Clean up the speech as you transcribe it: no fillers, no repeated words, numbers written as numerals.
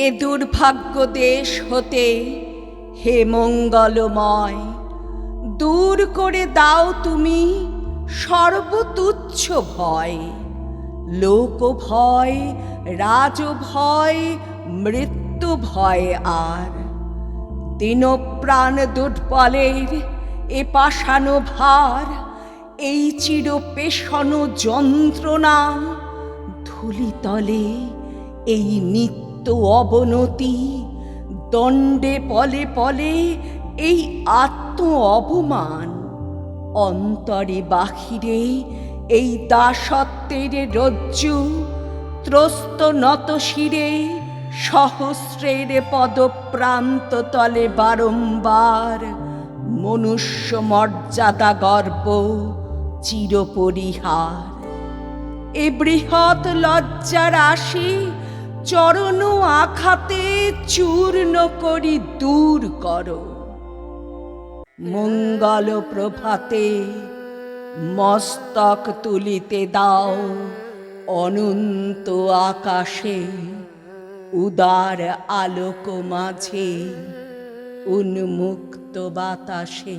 এ দুর্ভাগ্য দেশ হতে হে মঙ্গলময়, দূর করে দাও তুমি সর্বতুচ্ছ ভয়। লোক ভয়, রাজ ভয়, মৃত্যু ভয় আর দীনপ্রাণ দুর্বলের এ পাষাণ ভার, এই চির পেশন যন্ত্রণা, ধূলিতলে এই নিত্য অবনতি, দণ্ডে পলে পলে এই আত্ম অপমান, অন্তরে বাহিরে এই দাসত্বের রজ্জু, ত্রস্ত নত শিরে সহস্রের পদপ্রান্ত তলে বারংবার মনুষ্য মর্যাদা গর্ব চিরপরিহার। এ বৃহৎ লজ্জা রাশি চরণ আঘাতে চূর্ণ করি দূর করো। মঙ্গল প্রভাতে মস্তক তুলিতে দাও অনন্ত আকাশে, উদার আলোক মাঝে উন্মুক্ত বাতাসে।